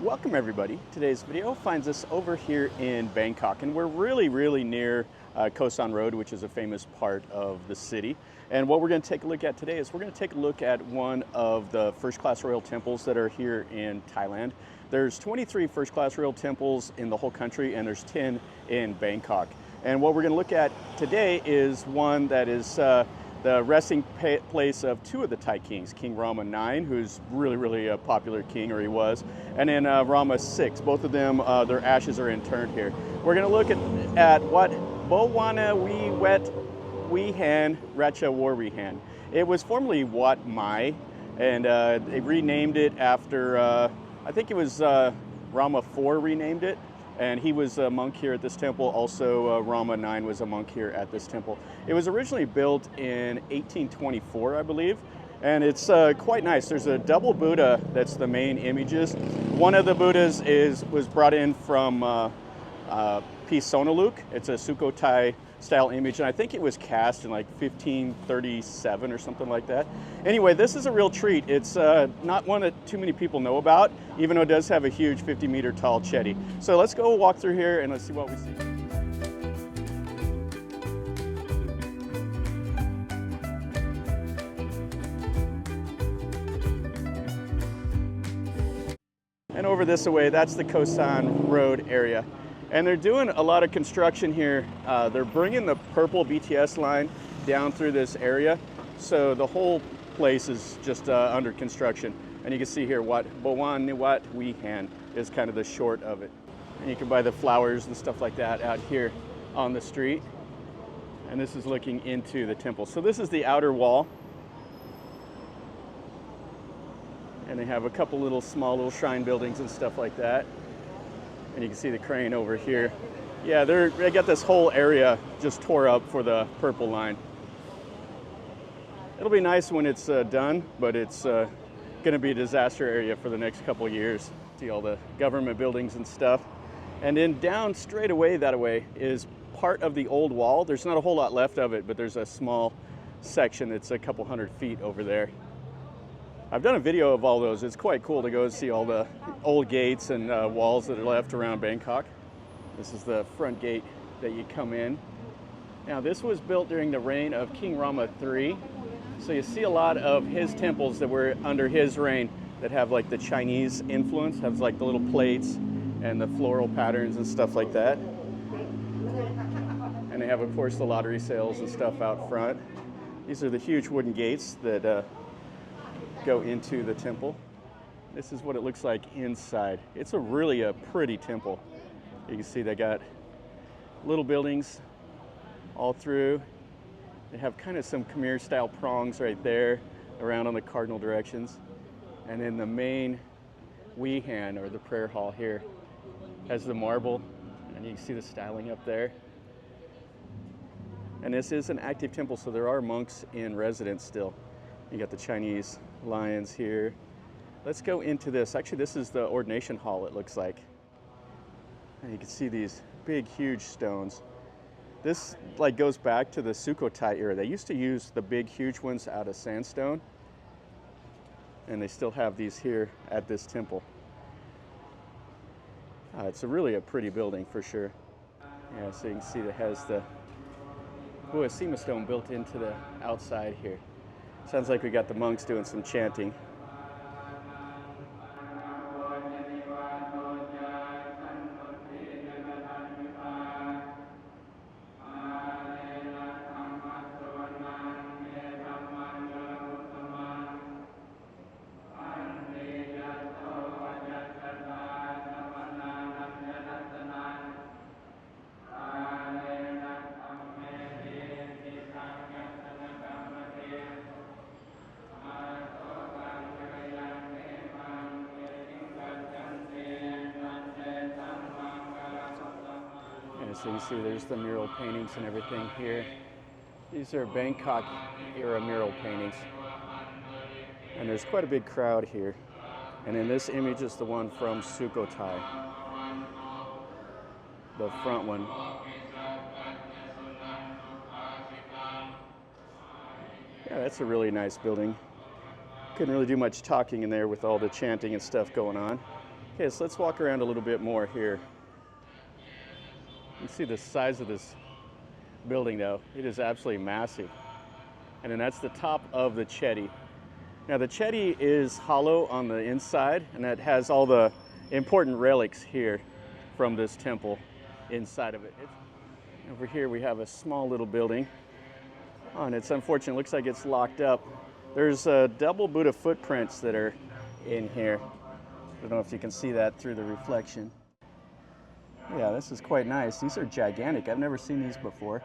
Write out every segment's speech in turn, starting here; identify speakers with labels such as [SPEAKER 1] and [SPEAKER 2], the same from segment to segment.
[SPEAKER 1] Welcome everybody. Today's video finds us over here in Bangkok, and we're really near Khao San Road, which is a famous part of the city. And what we're going to take a look at today is we're going to take a look at one of the first-class royal temples that are here in Thailand. There's 23 first-class royal temples in the whole country, and there's 10 in Bangkok. And what we're going to look at today is one that is the resting place of two of the Thai kings, King Rama IX, who's really a popular king, or he was, and then Rama VI. Both of them, their ashes are interred here. We're going to look at Wat Bowonniwet Wihan Ratchaworawihan. It was formerly Wat Mai, and they renamed it after, I think it was Rama IV renamed it. And he was a monk here at this temple. Also, Rama IX was a monk here at this temple. It was originally built in 1824, I believe, and it's quite nice. There's a double Buddha that's the main images. One of the Buddhas was brought in from Phra. It's a Sukhothai style image, and I think it was cast in like 1537 or something like that. Anyway, this is a real treat. It's not one that too many people know about, even though it does have a huge 50-meter tall chetty. So let's go walk through here and let's see what we see. And over this way, that's the Khao San Road area. And they're doing a lot of construction here. They're bringing the purple BTS line down through this area. So the whole place is just under construction. And you can see here, Wat Bowonniwet Wihan is kind of the short of it. And you can buy the flowers and stuff like that out here on the street. And this is looking into the temple. So this is the outer wall. And they have a couple small little shrine buildings and stuff like that. And you can see the crane over here. Yeah, they got this whole area just tore up for the purple line. It'll be nice when it's done, but it's going to be a disaster area for the next couple years. See all the government buildings and stuff. And then down straight away that way is part of the old wall. There's not a whole lot left of it, but there's a small section that's a couple hundred feet over there. I've done a video of all those. It's quite cool to go and see all the old gates and walls that are left around Bangkok. This is the front gate that you come in. Now this was built during the reign of King Rama III. So you see a lot of his temples that were under his reign that have like the Chinese influence, have like the little plates and the floral patterns and stuff like that. And they have, of course, the lottery sales and stuff out front. These are the huge wooden gates that go into the temple. This is what it looks like inside. It's really a pretty temple. You can see they got little buildings all through. They have kind of some Khmer style prongs right there around on the cardinal directions. And then the main Wihan, or the prayer hall here, has the marble, and you can see the styling up there. And this is an active temple, so there are monks in residence still. You got the Chinese lions here. Let's go into this. Actually, this is the ordination hall, it looks like. And you can see these big, huge stones. This like goes back to the Sukhothai era. They used to use the big, huge ones out of sandstone. And they still have these here at this temple. It's really a pretty building for sure. Yeah, so you can see it has the Buasima stone built into the outside here. Sounds like we got the monks doing some chanting. So you see there's the mural paintings and everything here. These are Bangkok era mural paintings. And there's quite a big crowd here. And then this image is the one from Sukhothai, the front one. Yeah, that's a really nice building. Couldn't really do much talking in there with all the chanting and stuff going on. Okay, so let's walk around a little bit more here. You see the size of this building though. It is absolutely massive. And then that's the top of the Chedi. Now the Chedi is hollow on the inside, and that has all the important relics here from this temple inside of it. Over here we have a small little building. Oh, and it's unfortunate, it looks like it's locked up. There's double Buddha footprints that are in here. I don't know if you can see that through the reflection. Yeah, this is quite nice. These are gigantic. I've never seen these before.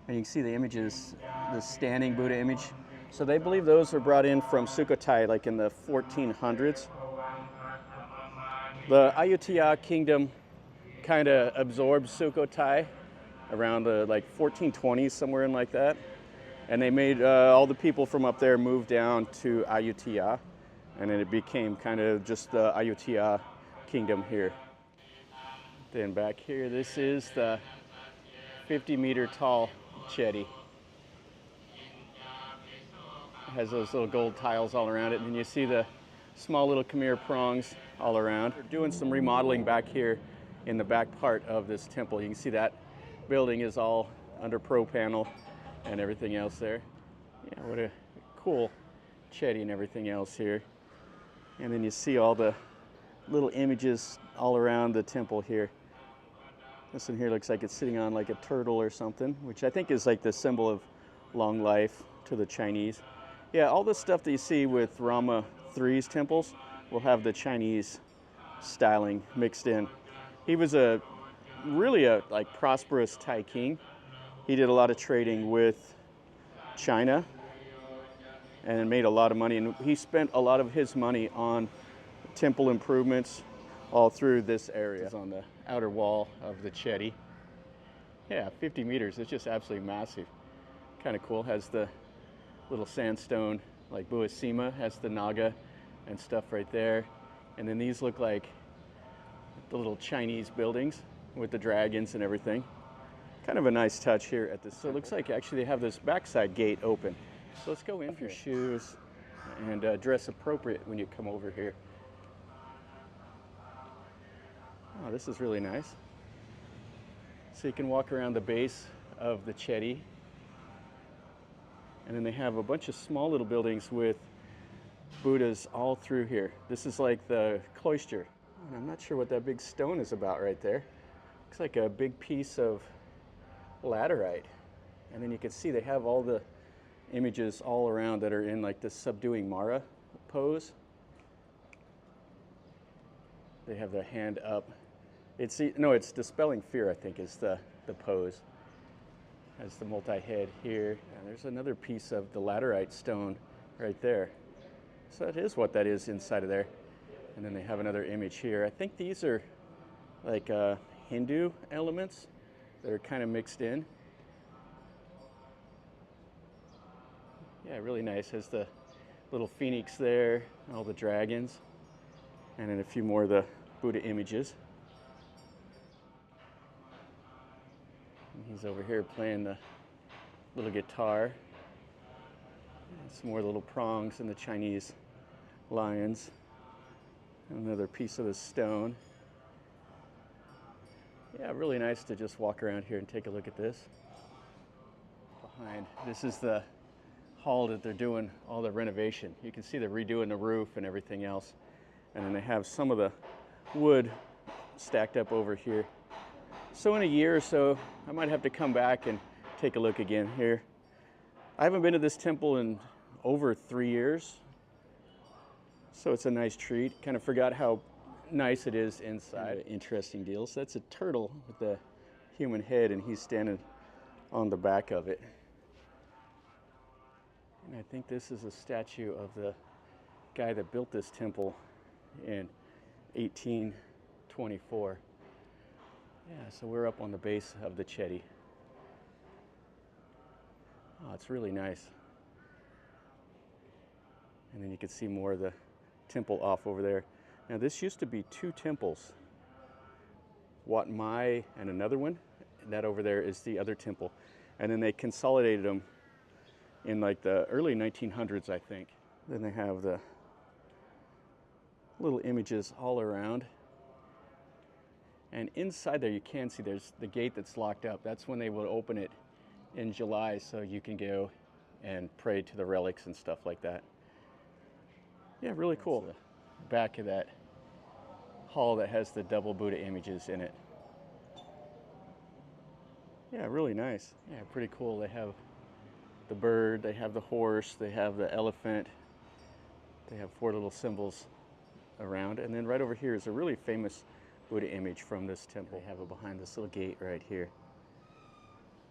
[SPEAKER 1] And you can see the images, the standing Buddha image. So they believe those were brought in from Sukhothai, like in the 1400s. The Ayutthaya kingdom kind of absorbed Sukhothai around the like 1420s, somewhere in like that. And they made all the people from up there move down to Ayutthaya. And then it became kind of just the Ayutthaya kingdom here. Then back here, this is the 50-meter tall Chedi. It has those little gold tiles all around it, and you see the small little Khmer prongs all around. We're doing some remodeling back here in the back part of this temple. You can see that building is all under pro panel and everything else there. Yeah, what a cool Chedi and everything else here. And then you see all the little images all around the temple here. This one here looks like it's sitting on like a turtle or something, which I think is like the symbol of long life to the Chinese. Yeah, all the stuff that you see with Rama III's temples will have the Chinese styling mixed in. He was really a like prosperous Thai king. He did a lot of trading with China and made a lot of money, and he spent a lot of his money on temple improvements all through this area. It's on the outer wall of the Chedi. Yeah, 50 meters, it's just absolutely massive. Kind of cool, has the little sandstone, like Buasima, has the Naga and stuff right there. And then these look like the little Chinese buildings with the dragons and everything. Kind of a nice touch here at this. So it looks like actually they have this backside gate open. So let's go in with your shoes and dress appropriate when you come over here. Oh, this is really nice. So you can walk around the base of the Chedi. And then they have a bunch of small little buildings with Buddhas all through here. This is like the cloister. And I'm not sure what that big stone is about right there. Looks like a big piece of laterite. And then you can see they have all the images all around that are in like this subduing Mara pose. They have their hand up. It's dispelling fear, I think, is the pose. Has the multi-head here. And there's another piece of the laterite stone right there. So that is what that is inside of there. And then they have another image here. I think these are like Hindu elements that are kind of mixed in. Yeah, really nice. Has the little phoenix there, all the dragons, and then a few more of the Buddha images. And he's over here playing the little guitar. And some more little prongs and the Chinese lions. Another piece of the stone. Yeah, really nice to just walk around here and take a look at this. Behind, this is the hall that they're doing all the renovation. You can see they're redoing the roof and everything else. And then they have some of the wood stacked up over here. So in a year or so, I might have to come back and take a look again here. I haven't been to this temple in over 3 years. So it's a nice treat. Kind of forgot how nice it is inside. Interesting deals. That's a turtle with the human head, and he's standing on the back of it. And I think this is a statue of the guy that built this temple in 1824. Yeah, so we're up on the base of the Chedi. Oh, it's really nice. And then you can see more of the temple off over there. Now this used to be 2 temples, Wat Mai and another one. That over there is the other temple. And then they consolidated them in like the early 1900s, I think. Then they have the little images all around. And inside there you can see there's the gate that's locked up. That's when they will open it in July, so you can go and pray to the relics and stuff like that. Yeah, really cool. The back of that hall that has the double Buddha images in it. Yeah, really nice. Yeah, pretty cool. They have the bird, they have the horse, they have the elephant. They have 4 little symbols around. And then right over here is a really famous Buddha image from this temple. They have it behind this little gate right here.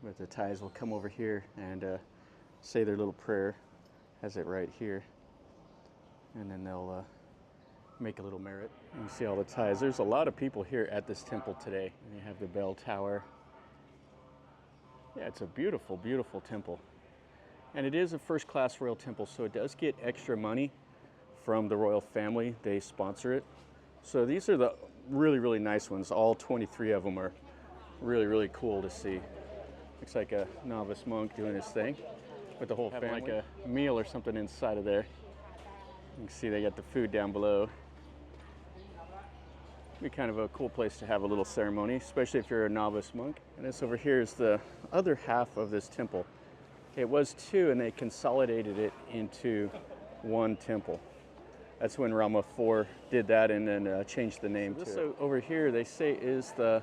[SPEAKER 1] But the Thais will come over here and say their little prayer. Has it right here. And then they'll make a little merit. You see all the Thais. There's a lot of people here at this temple today. And you have the bell tower. Yeah, it's a beautiful, beautiful temple. And it is a first-class royal temple, so it does get extra money from the royal family. They sponsor it. So these are the really, really nice ones. All 23 of them are really, really cool to see. Looks like a novice monk doing his thing with the whole family. Having like a meal or something inside of there. You can see they got the food down below. Be kind of a cool place to have a little ceremony, especially if you're a novice monk. And this over here is the other half of this temple. It was 2 and they consolidated it into 1 temple. That's when Rama IV did that and then changed the name to it. So over here they say is the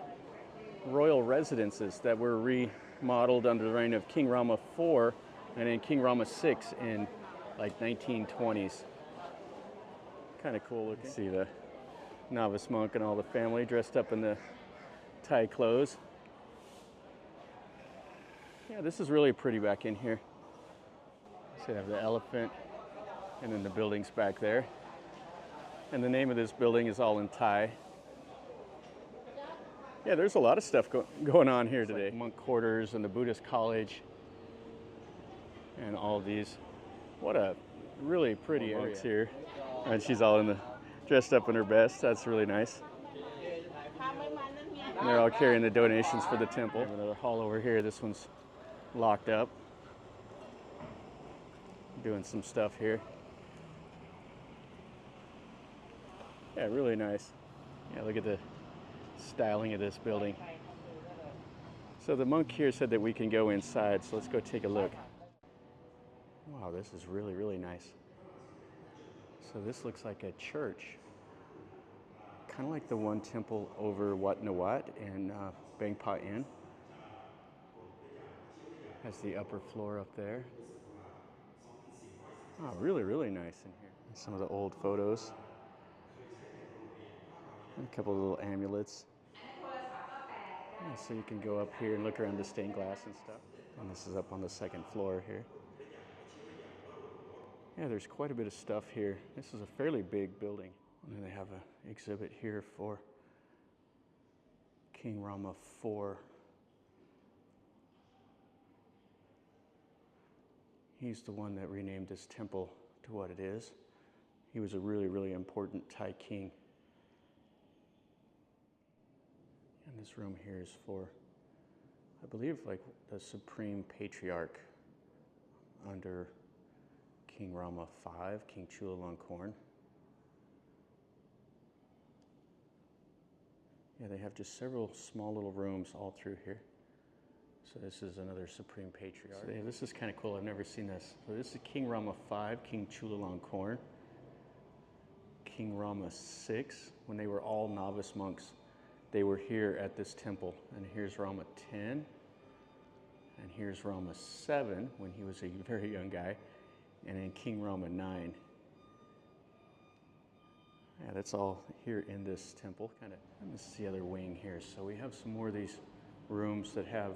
[SPEAKER 1] royal residences that were remodeled under the reign of King Rama IV and then King Rama VI in like 1920s. Kind of cool looking. See the novice monk and all the family dressed up in the Thai clothes. Yeah, this is really pretty back in here. So you have the elephant and then the buildings back there. And the name of this building is all in Thai. Yeah, there's a lot of stuff going on here today. Like monk quarters and the Buddhist college and all these. What a really pretty area here. And she's all dressed up in her best. That's really nice. And they're all carrying the donations for the temple. Another hall over here. This one's locked up. Doing some stuff here. Yeah, really nice. Yeah, look at the styling of this building. So the monk here said that we can go inside, so let's go take a look. Wow, this is really, really nice. So this looks like a church. Kind of like the one temple over Wat Bowonniwet in Bangkok Inn. Has the upper floor up there. Oh, really, really nice in here. Some of the old photos. And a couple of little amulets. Yeah, so you can go up here and look around the stained glass and stuff. And this is up on the 2nd floor here. Yeah, there's quite a bit of stuff here. This is a fairly big building. And then they have an exhibit here for King Rama IV. He's the one that renamed this temple to what it is. He was a really, really important Thai king. And this room here is for, I believe, like the Supreme Patriarch under King Rama V, King Chulalongkorn. Yeah, they have just several small little rooms all through here. So this is another Supreme Patriarch. So, yeah, this is kind of cool. I've never seen this. So this is King Rama V, King Chulalongkorn, King Rama VI. When they were all novice monks, they were here at this temple. And here's Rama X, and here's Rama VII when he was a very young guy, and then King Rama IX. Yeah, that's all here in this temple. And this is the other wing here. So we have some more of these rooms that have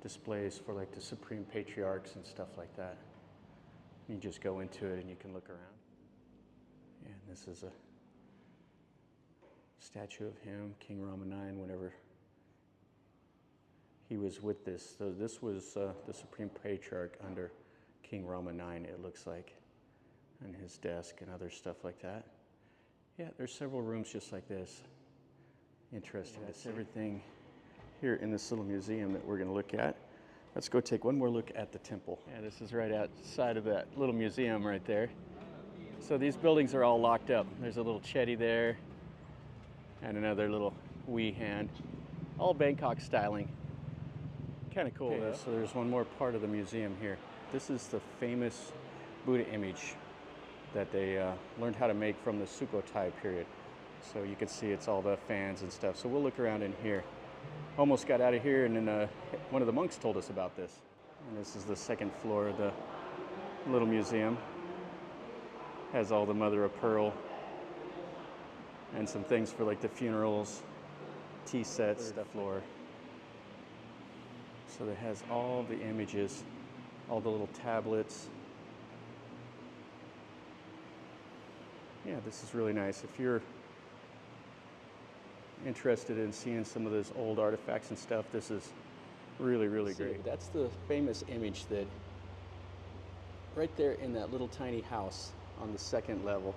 [SPEAKER 1] displays for like the Supreme Patriarchs and stuff like that. You just go into it and you can look around. Yeah, and this is a statue of him, King Rama IX, whenever he was with this. So this was the Supreme Patriarch under King Rama IX, it looks like, and his desk and other stuff like that. Yeah, there's several rooms just like this. Interesting. That's everything here in this little museum that we're going to look at. Let's go take one more look at the temple. Yeah, this is right outside of that little museum right there. It's So these buildings are all locked up. There's a little chetty there and another little Wihan. All Bangkok styling. Kind of cool though. So there's one more part of the museum here. This is the famous Buddha image that they learned how to make from the Sukhothai period. So you can see it's all the fans and stuff. So we'll look around in here. Almost got out of here, and then one of the monks told us about this. And this is the second floor of the little museum. Has all the mother of pearl and some things for like the funerals, tea sets, stuff floor. So it has all the images, all the little tablets. Yeah, this is really nice. If you're interested in seeing some of those old artifacts and stuff, this is really, really great. That's the famous image that right there in that little tiny house on the second level,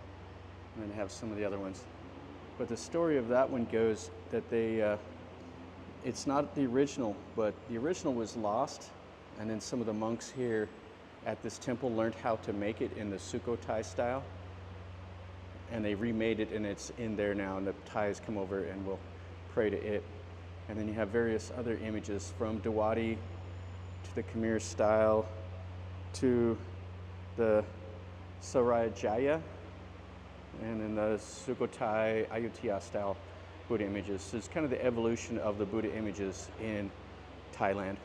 [SPEAKER 1] and then have some of the other ones. But the story of that one goes that it's not the original, but the original was lost, and then some of the monks here at this temple learned how to make it in the Sukhothai style, and they remade it, and it's in there now, and the Thais come over and will pray to it. And then you have various other images from Dawati to the Khmer style to the Sarajaya, and then the Sukhothai Ayutthaya style Buddha images. So it's kind of the evolution of the Buddha images in Thailand.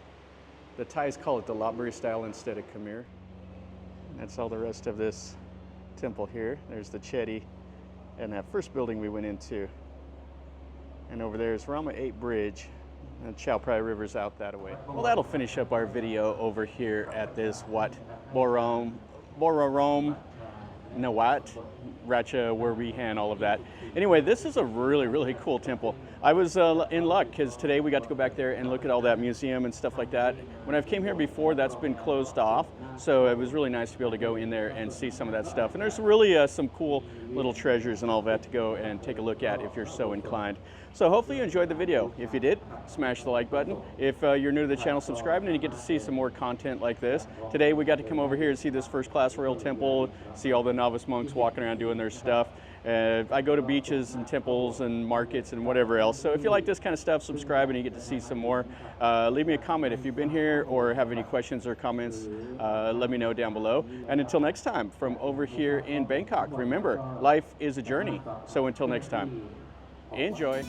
[SPEAKER 1] The Thais call it the Lopburi style instead of Khmer. And that's all the rest of this temple here. There's the Chedi and that first building we went into. And over there is Rama VIII Bridge, and Chao Phraya River's out that way. Well, that'll finish up our video over here at this Wat Bowonniwet, Ratchaworawihan, all of that. Anyway, this is a really, really cool temple. I was in luck because today we got to go back there and look at all that museum and stuff like that. When I've came here before, that's been closed off. So it was really nice to be able to go in there and see some of that stuff. And there's really some cool little treasures and all that to go and take a look at if you're so inclined. So hopefully you enjoyed the video. If you did, smash the like button. If you're new to the channel, subscribe, and you get to see some more content like this. Today we got to come over here and see this first-class royal temple, see all the novice monks walking around doing their stuff. I go to beaches and temples and markets and whatever else. So if you like this kind of stuff, subscribe and you get to see some more. Leave me a comment if you've been here or have any questions or comments. Let me know down below. And until next time, from over here in Bangkok, remember, life is a journey. So until next time, enjoy.